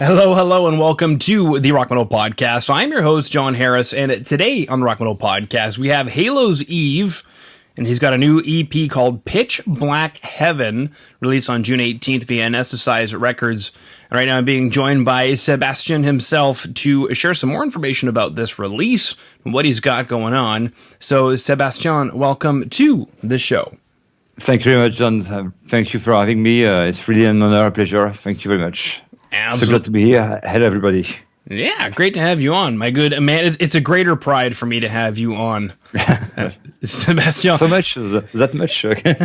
Hello, hello, and welcome to the Rock Metal Podcast. I'm your host, John Harris, and today on the Rock Metal Podcast, we have Halo's Eve, and he's got a new EP called Pitch Black Heaven, released on June 18th via Anesthetize Records. And right now I'm being joined by Sébastien himself to share some more information about this release and what he's got going on. So, Sébastien, welcome to the show. Thank you very much, John. Thank you for having me. It's really an honor, a pleasure. Thank you very much. Absolutely. So glad to be here. Hello, everybody. Yeah, great to have you on, my good man. It's a greater pride for me to have you on, Sébastien. So much, that much. Okay.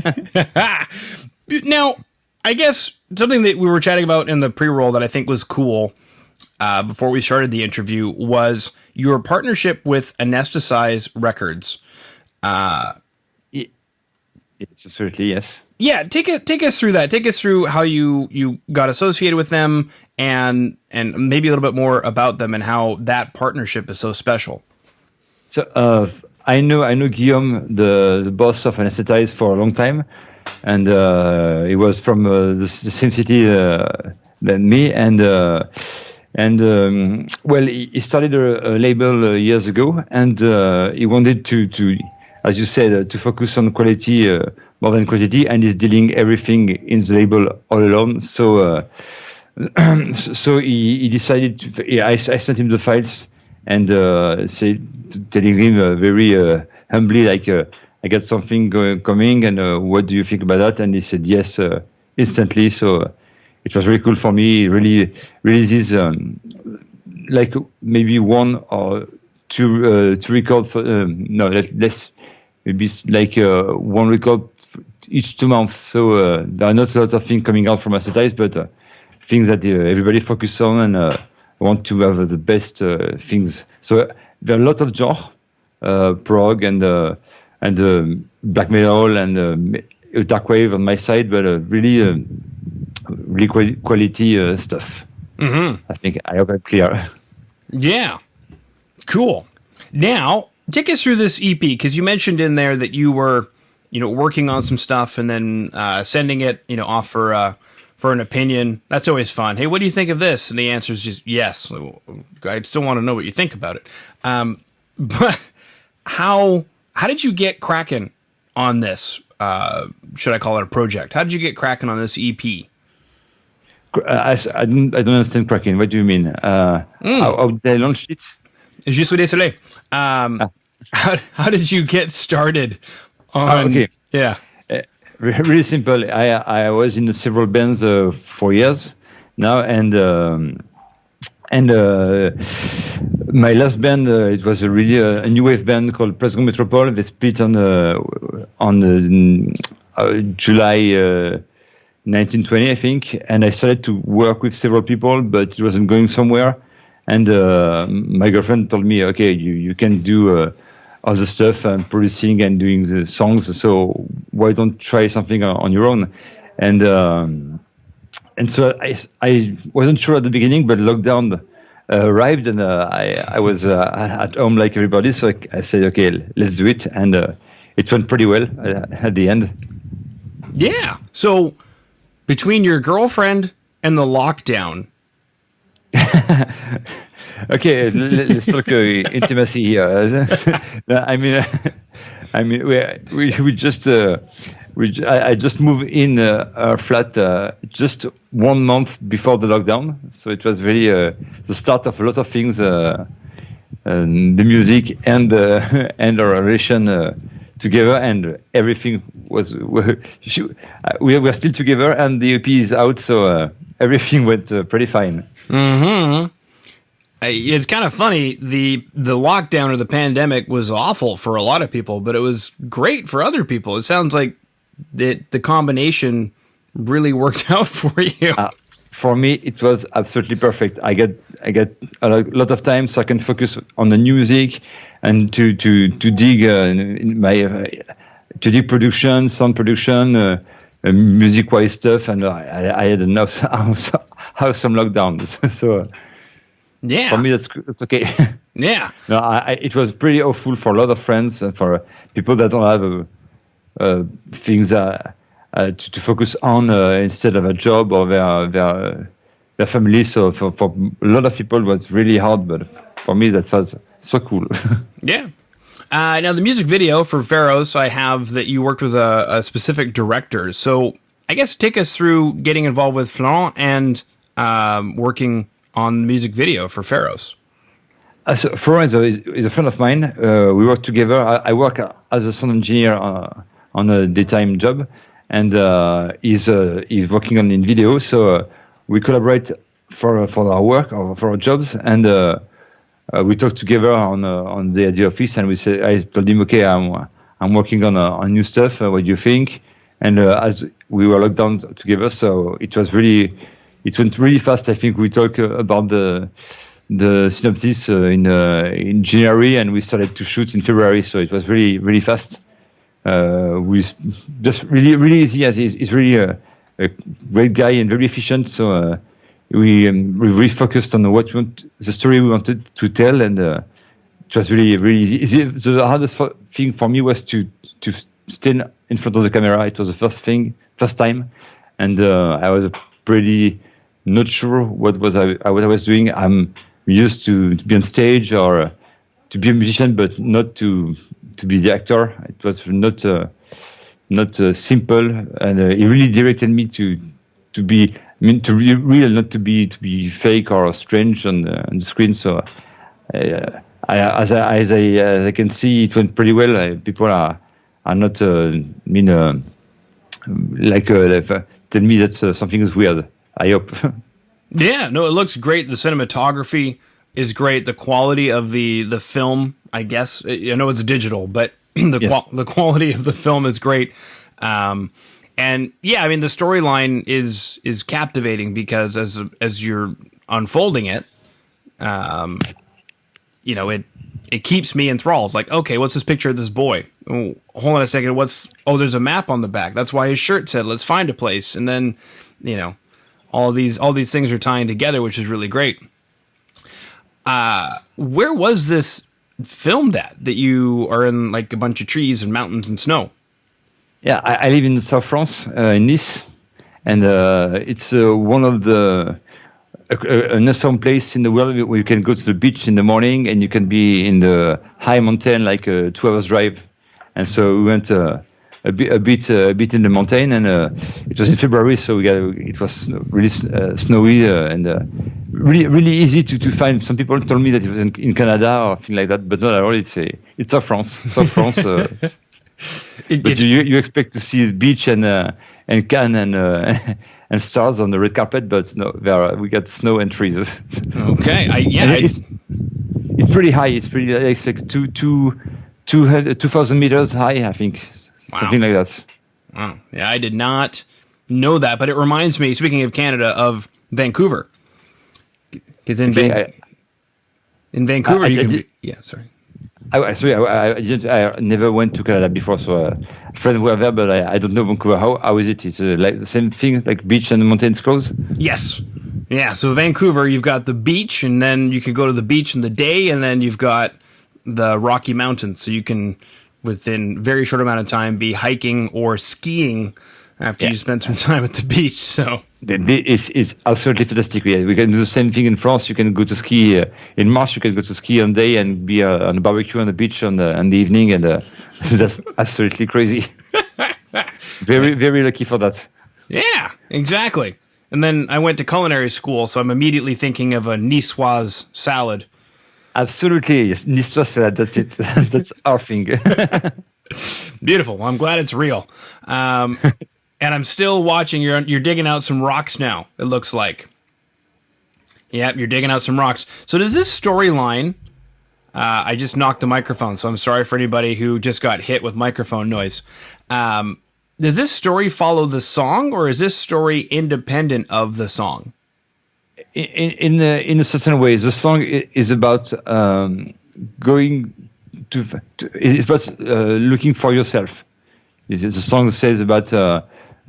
Now, I guess something that we were chatting about in the pre-roll that I think was cool before we started the interview was your partnership with Anesthetize Records. Yes, certainly, yes. Yeah, take us through that. Take us through how you got associated with them and maybe a little bit more about them and how that partnership is so special. So I know Guillaume, the boss of Anesthetize, for a long time, and he was from the same city than me, and well, he started a label years ago, and he wanted to, as you said, to focus on quality more than quantity, and he's dealing everything in the label all alone. So, so he decided to. I sent him the files and telling him very humbly, like, I got something coming, and what do you think about that? And he said yes instantly. So it was really cool for me. He really releases like maybe one or two records. No, less. Maybe like one record each 2 months. So there are not a lot of things coming out from Anesthetize, but things that everybody focuses on and want to have the best things. So there are a lot of genre, prog and black metal and dark wave on my side, but really quality stuff. Mm-hmm. I hope I'm clear. Yeah, cool. Now, take us through this EP, because you mentioned in there that you were, working on some stuff and then sending it, off for an opinion. That's always fun. Hey, what do you think of this? And the answer is just yes. I still want to know what you think about it. But how did you get cracking on this? Should I call it a project? How did you get cracking on this EP? I don't understand cracking. What do you mean? How did I launch it? Je suis désolé. How did you get started on? Okay. Yeah. Really simple. I was in several bands for years now, and my last band it was a really a new wave band called Preston Metropole. They split on July 1920, I think, and I started to work with several people, but it wasn't going somewhere. And my girlfriend told me, okay, you can do all the stuff and producing and doing the songs, so why don't try something on your own? And so I wasn't sure at the beginning, but lockdown arrived, and I was at home like everybody, so I said, okay, let's do it, and it went pretty well at the end. Yeah. So between your girlfriend and the lockdown, okay, let's talk intimacy here. I mean, we just I just moved in our flat just 1 month before the lockdown, so it was really the start of a lot of things, the music and our relation together, and everything was we were still together, and the EP is out, so everything went pretty fine. Mm-hmm. It's kind of funny. The lockdown or the pandemic was awful for a lot of people, but it was great for other people. It sounds like the combination really worked out for you. For me, it was absolutely perfect. I get a lot of time, so I can focus on the music and to dig in my to dig production, sound production, music-wise stuff, and I had enough some lockdown. So yeah, for me that's okay. Yeah, no, it was pretty awful for a lot of friends and for people that don't have things to focus on instead of a job or their family. So for a lot of people, it was really hard, but for me, that was so cool. Yeah. Now, the music video for Pharos, I have that you worked with a specific director. So I guess take us through getting involved with Florent and working on the music video for Pharos. So Florent is a friend of mine. We work together. I work as a sound engineer on a daytime job, and he's working in video. So we collaborate for our work or for our jobs, and we talked together on the office. And I told him, okay, I'm working on new stuff. What do you think? And as we were locked down together, so it went really fast. I think we talked about the synopsis in January, and we started to shoot in February. So it was really, really fast. We just really, really easy. As he's really a great guy and very efficient. So we really focused on the story we wanted to tell, and it was really, really easy. The hardest thing for me was to stand in front of the camera. It was the first time, and I was pretty not sure what I was doing. I'm used to be on stage or to be a musician, but not to be the actor. It was not simple, and he really directed me to be. I mean, to real, not to be fake or strange on the screen. So, as I can see, it went pretty well. People are not tell me that something is weird. I hope. Yeah, no, it looks great. The cinematography is great. The quality of the film, I guess, I know it's digital, but the quality of the film is great. And yeah, I mean, the storyline is captivating because as you're unfolding it, it keeps me enthralled. Like, okay, what's this picture of this boy? Oh, hold on a second. There's a map on the back. That's why his shirt said, "Let's find a place." And then, all these things are tying together, which is really great. Where was this filmed at? That you are in like a bunch of trees and mountains and snow? Yeah, I live in South France, in Nice, and it's one of an awesome place in the world where you can go to the beach in the morning and you can be in the high mountain, like a 2 hours drive. And so we went a bit in the mountain, and it was in February, so it was really snowy and really, really easy to find. Some people told me that it was in Canada or things like that, but not at all. It's South France. South France. But you expect to see the beach and Cannes and stars on the red carpet, but no, we got snow and trees. Okay, it's pretty high. It's like 2,000 meters high, I think. Wow. Something like that. Wow. Yeah, I did not know that, but it reminds me, speaking of Canada, of Vancouver. Because in Vancouver, I never went to Canada before, so friends were there, but I don't know Vancouver. How is it? It's like the same thing, like beach and mountains close? Yes. Yeah, so Vancouver, you've got the beach, and then you can go to the beach in the day, and then you've got the Rocky Mountains, so you can, within very short amount of time, be hiking or skiing after you spend some time at the beach. So it's absolutely fantastic. We can do the same thing in France. You can go to ski in March. You can go to ski on day and be on a barbecue on the beach on the evening, and that's absolutely crazy. Very, very lucky for that. Yeah, exactly. And then I went to culinary school, so I'm immediately thinking of a niçoise salad. Absolutely, yes. Niçoise salad. That's it. That's our thing. Beautiful. Well, I'm glad it's real. And I'm still watching. You're digging out some rocks now, it looks like. Yep, you're digging out some rocks. So does this storyline... I just knocked the microphone, so I'm sorry for anybody who just got hit with microphone noise. Does this story follow the song, or is this story independent of the song? In a certain way, the song is about going to it's about looking for yourself. The song says about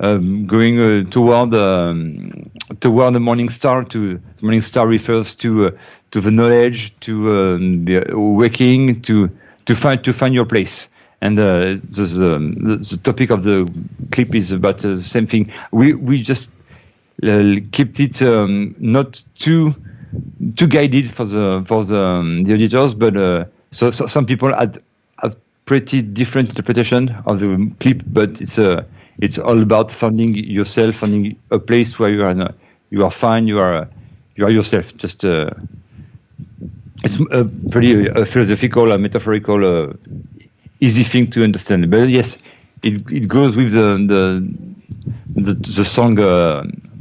going toward the morning star. The morning star refers to the knowledge, to the waking, to find your place. And the topic of the clip is about the same thing. We just kept it not too guided for the auditors, but so some people had a pretty different interpretation of the clip, but it's all about finding yourself, finding a place where you are fine, you are yourself. Just it's a pretty philosophical, metaphorical, easy thing to understand. But yes, it goes with the song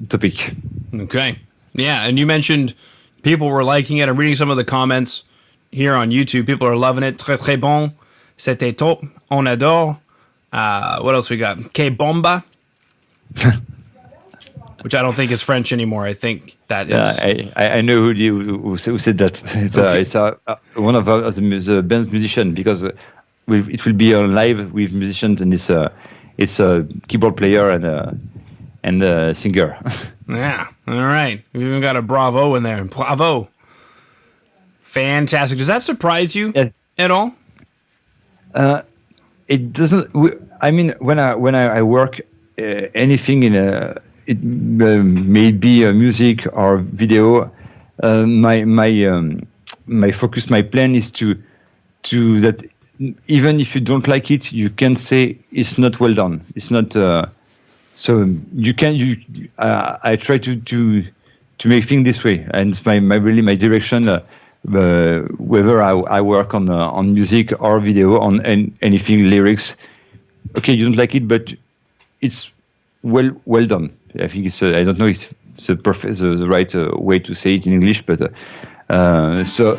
topic. Okay. Yeah, and you mentioned people were liking it. I'm reading some of the comments here on YouTube. People are loving it. Très très bon. C'était top. On adore. What else we got? Que bomba. Which I don't think is French anymore. I think that is. I know who said that. It's one of the band's musicians, because it will be live with musicians, and it's a keyboard player and a singer. Yeah. All right. We even got a bravo in there. Bravo. Fantastic. Does that surprise you at all? It doesn't. I mean, when I work anything in it may be music or video, my focus, my plan is to that even if you don't like it, you can say it's not well done. It's not. So I try to make things this way, and it's my direction. Whether I work on music or video, on anything lyrics. Okay, you don't like it, but it's well done. I think it's I don't know if it's the right way to say it in English, but so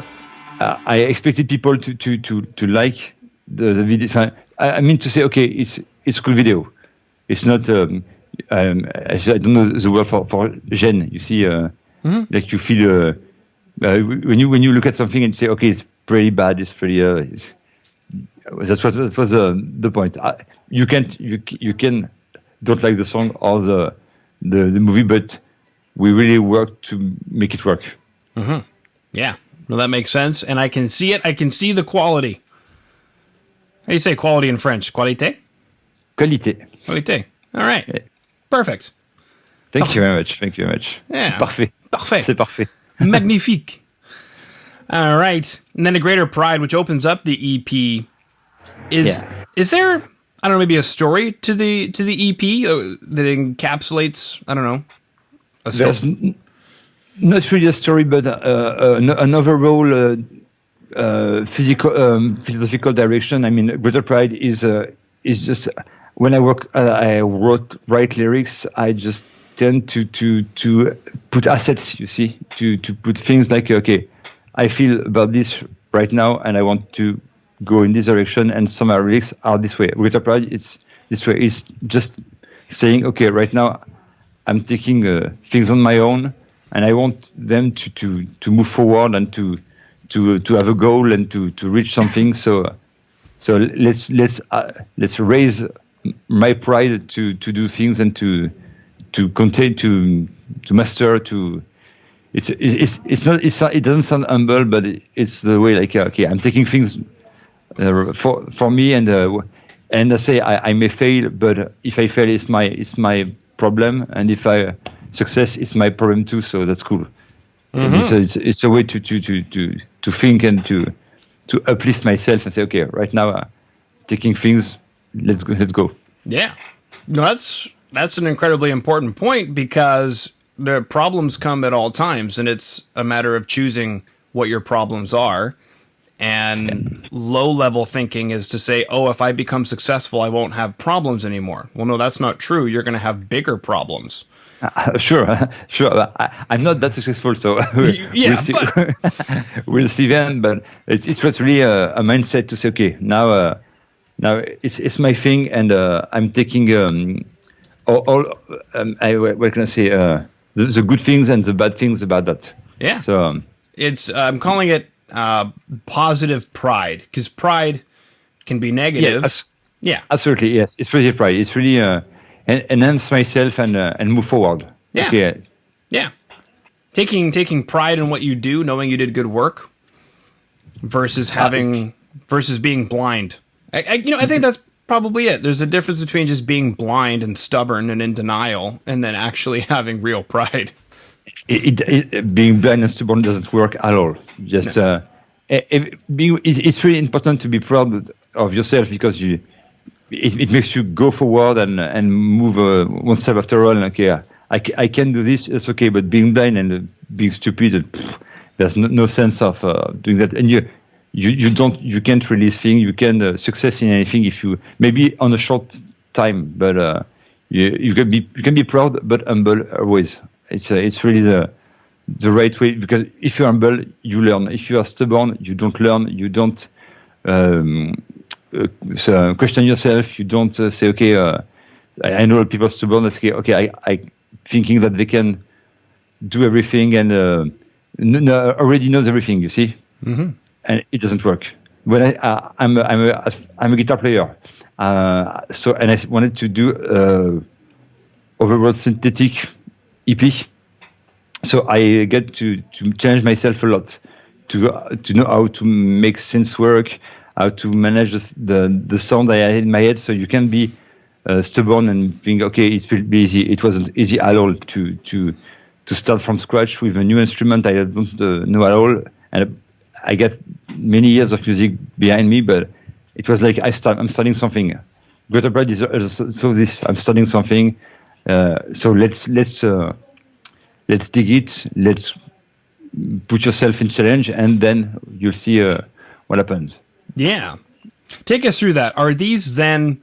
I expected people to like the video. I mean to say, okay, it's a cool video. It's not. I don't know the word for gêne. You see, like you feel when you look at something and say, okay, it's pretty bad. It's pretty. That was the point. You can don't like the song or the movie, but we really work to make it work. Mm-hmm. Yeah, well, that makes sense, and I can see it. I can see the quality. How do you say quality in French? Qualité? Qualité. Qualité. All right. Yeah. Perfect. Thank you very much. Thank you very much. Yeah. Parfait. Parfait. C'est parfait. Magnifique. All right. And then A Greater Pride, which opens up the EP. Is there, I don't know, maybe a story to the EP that encapsulates, I don't know, a story? There's not really a story, but an overall philosophical direction. I mean, Greater Pride is just when I write lyrics, I just tend to put assets. You see, to put things like, okay, I feel about this right now, and I want to go in this direction, and some of our lyrics are this way. Greater Pride is this way. It's just saying, okay, right now I'm taking things on my own, and I want them to move forward and to have a goal and to reach something. So let's raise my pride to do things and to contain, to master, it doesn't sound humble, but it's the way, like, okay, I'm taking things for me, and I say I may fail, but if I fail, it's my problem, and if I success, it's my problem too. So that's cool. Mm-hmm. It's a way to think and to uplift myself and say, okay, right now, taking things, let's go. Yeah, no, that's an incredibly important point, because the problems come at all times, and it's a matter of choosing what your problems are. And low-level thinking is to say, oh, if I become successful, I won't have problems anymore. Well, no, that's not true. You're going to have bigger problems. Sure. I'm not that successful, so we'll see then. But it was really a mindset to say, okay, now it's my thing, and I'm taking what can I say? The good things and the bad things about that. Yeah. So it's I'm calling it positive pride, because pride can be negative. Yeah, absolutely. Yes, it's positive pride. It's really enhance myself and move forward. Yeah. Okay. Yeah. Taking pride in what you do, knowing you did good work, versus being blind. I think probably it. There's a difference between just being blind and stubborn and in denial, and then actually having real pride. Being blind and stubborn doesn't work at all. Just it's really important to be proud of yourself because it makes you go forward and move one step after all. And okay, I can do this. It's okay, but being blind and being stupid, there's no sense of doing that. And you can't release things. You can success in anything if you maybe on a short time, but you can be proud but humble always. It's really the right way, because if you're humble, you learn. If you are stubborn, you don't learn. You don't question yourself. You don't say, okay, I know people are stubborn. That's okay. I thinking that they can do everything and already knows everything. You see, and it doesn't work. When I'm a guitar player, so and I wanted to do overall synthetic EP. So I get to challenge myself a lot to know how to make synths work, how to manage the sound I had in my head. So you can be stubborn and think, okay, it will be easy. It wasn't easy at all to start from scratch with a new instrument I don't know at all. And I got many years of music behind me, but it was like I'm starting something. Greater Pride is so this. I'm starting something. So let's dig it. Let's put yourself in challenge, and then you'll see what happens. Yeah, take us through that. Are these then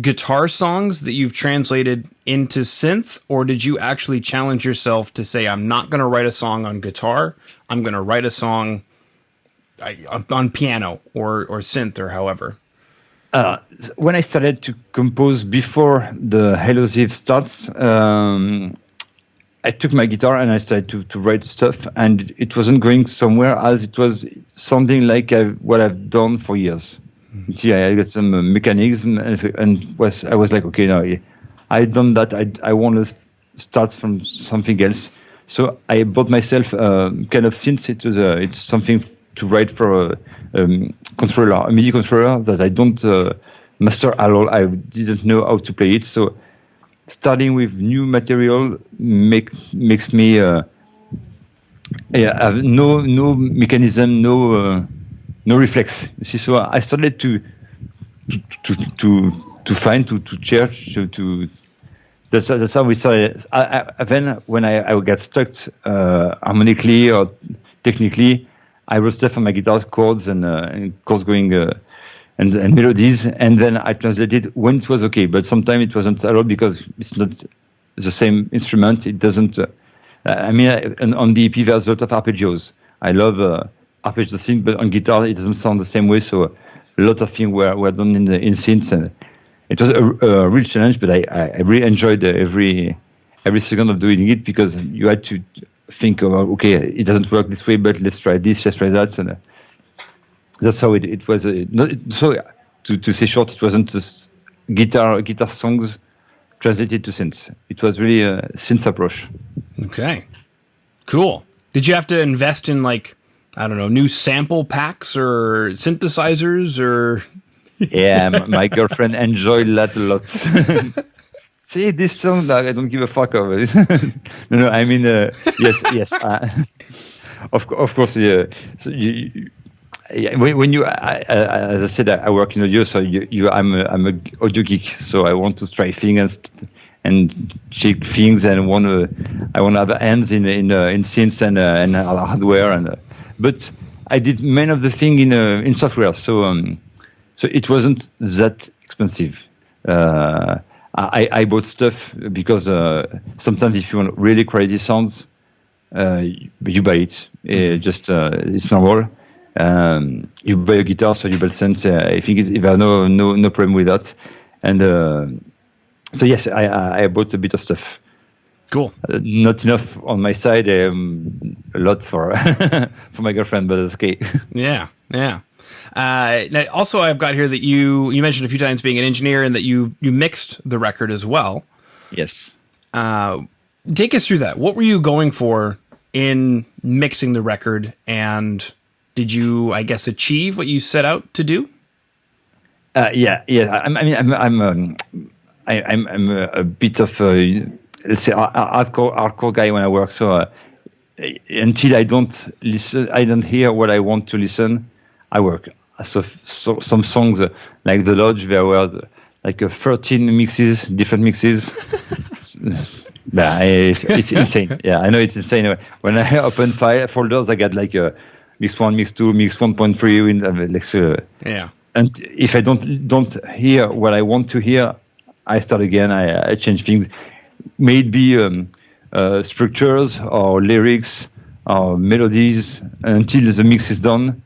guitar songs that you've translated into synth, or did you actually challenge yourself to say, I'm not going to write a song on guitar, I'm going to write a song on piano or synth or however? When I started to compose before the Halo Ziv starts, I took my guitar and I started to write stuff, and it wasn't going somewhere as it was sounding like what I've done for years. See, I got some mechanism and I was like, okay, no, I've done that. I want to start from something else. So I bought myself kind of synth. It's something to write for a MIDI controller that I don't master at all. I didn't know how to play it. So starting with new material makes me have no mechanism, no reflex. You see, so I started to find to search to. That's how we started. Then when I got stuck harmonically or technically, I wrote stuff on my guitar, chords and chords going and melodies, and then I translated when it was okay. But sometimes it wasn't at all because it's not the same instrument. It doesn't. On the EP there's a lot of arpeggios. I love arpeggio thing, but on guitar it doesn't sound the same way. So a lot of things were done in synths, and it was a real challenge. But I really enjoyed every second of doing it, because you had to think about, okay, it doesn't work this way, but let's try this, let's try that, and that's how it was. So to say short, it wasn't just guitar songs translated to synths. It was really a synth approach. Okay, cool. Did you have to invest in, like, I don't know, new sample packs or synthesizers or? Yeah, my girlfriend enjoyed that a lot. See, this song, I don't give a fuck of it. No, I mean, yes. Of course, yeah. So when you, as I said, I work in audio, so I'm a audio geek, so I want to try things and check things, and I want to have hands in synths and hardware, but I did many of the thing in software, so it wasn't that expensive. I bought stuff because sometimes if you want really quality sounds, you buy it. It's normal. You buy a guitar, so you buy synths. I think there's no problem with that. And so yes, I bought a bit of stuff. Cool. Not enough on my side. A lot for for my girlfriend, but it's okay. Yeah. Now, also, I've got here that you mentioned a few times being an engineer and that you mixed the record as well. Yes. Take us through that. What were you going for in mixing the record, and did you, I guess, achieve what you set out to do? Yeah. I'm a bit of let's say hardcore guy when I work. So until I don't listen, I don't hear what I want to listen, I work. So some songs like The Lodge, there were like 13 mixes, different mixes. It's insane. Yeah, I know it's insane. When I open folders, I get like mix 1, mix 2, mix 1.3. Yeah. And if I don't hear what I want to hear, I start again. I change things. Maybe structures or lyrics or melodies until the mix is done.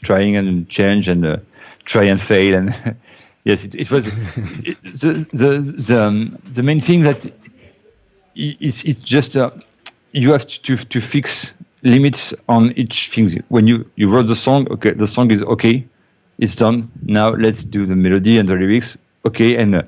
Trying and change and try and fail. And yes, it was the main thing that it's just you have to fix limits on each thing. When you wrote the song, okay, the song is okay, it's done. Now let's do the melody and the lyrics, okay, and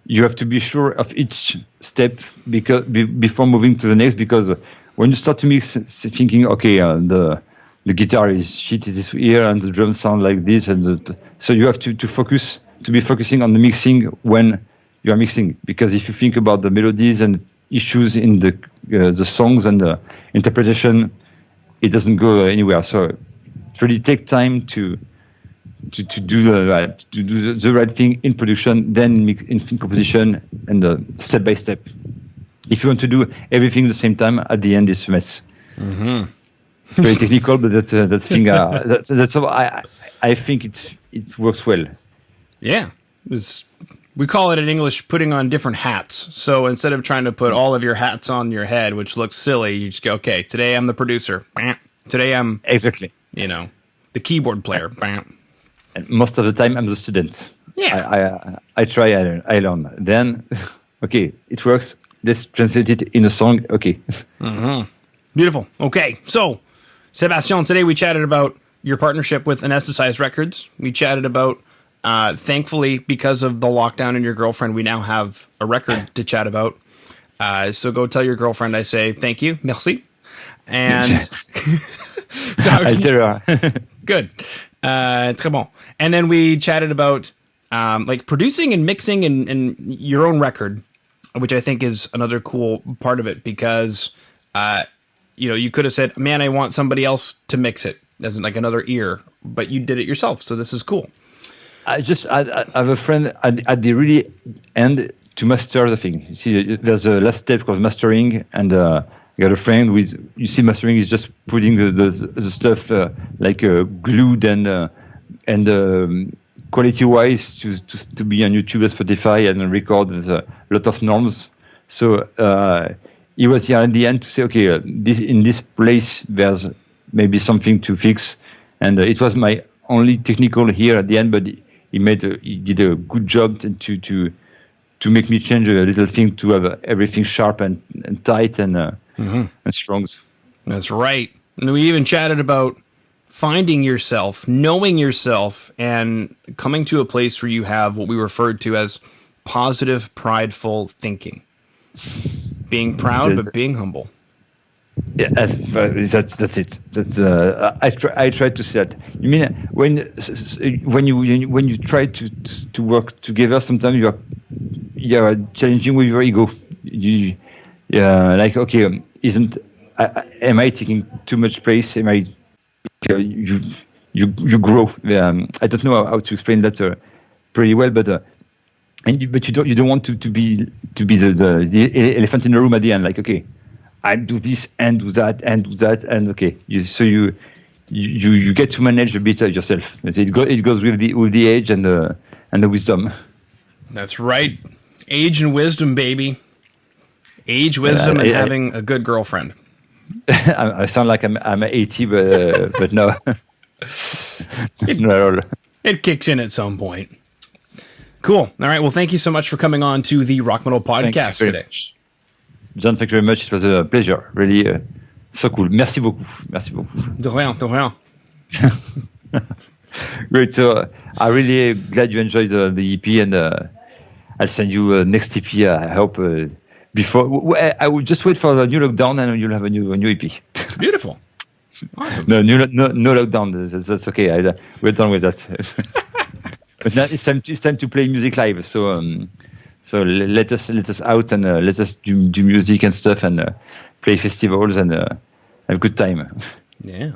you have to be sure of each step before moving to the next, because when you start to mix, thinking, okay, the guitar is shit this here and the drums sound like this, and so you have to be focusing on the mixing when you are mixing, because if you think about the melodies and issues in the songs and the interpretation, it doesn't go anywhere. So it really takes time to do the right thing in production, then mix in composition, and step by step. If you want to do everything at the same time, at the end it's a mess. Mm-hmm. It's very technical, but that thing that's how I think it works well. Yeah, we call it in English putting on different hats. So instead of trying to put all of your hats on your head, which looks silly, you just go, okay, today I'm the producer. Today I'm exactly the keyboard player. And most of the time I'm the student. Yeah, I try, I learn. Then okay, it works. Let's translate it in a song. Okay. Mm-hmm. Beautiful. Okay, so Sébastien, today we chatted about your partnership with Anesthetize Records. We chatted about, thankfully, because of the lockdown and your girlfriend, we now have a record to chat about. So go tell your girlfriend I say thank you, merci. And I tell her. Good. Très bon. And then we chatted about like producing and mixing and your own record, which I think is another cool part of it, because you could have said, man, I want somebody else to mix it, as like another ear, but you did it yourself. So this is cool. I have a friend at the really end to master the thing. You see, there's a last step called mastering, and you got a friend with, you see, mastering is just putting the stuff like glued and quality wise to be on YouTube, Spotify, and record. There's a lot of norms. So he was here at the end to say, okay, in this place there's maybe something to fix, and it was my only technical here at the end, but he did a good job to make me change a little thing to have everything sharp and tight and strong. That's right. And we even chatted about finding yourself, knowing yourself, and coming to a place where you have what we referred to as positive, prideful thinking. Being proud, but being humble. Yeah, that's it. I try to say that. You mean when you try to work together, sometimes you are challenging with your ego. Like, okay, am I taking too much space? Am I you grow? I don't know how to explain that pretty well, but you don't want to be the elephant in the room at the end. Like, okay, I do this and do that and okay. You get to manage a bit yourself. It goes with the age and the wisdom. That's right, age and wisdom, baby. Age, wisdom, and having a good girlfriend. I sound like I'm 80, but no. It kicks in at some point. Cool. All right. Well, thank you so much for coming on to the Rock Metal Podcast today. John, thank you very much. It was a pleasure. Really, so cool. Merci beaucoup. De rien. Great. So I'm really glad you enjoyed the EP, and I'll send you next EP. I hope before. I will just wait for the new lockdown, and you'll have a new EP. Beautiful. Awesome. No lockdown. That's okay. We're done with that. But now it's time to play music live. So let us out and let us do music and stuff and play festivals and have a good time. Yeah.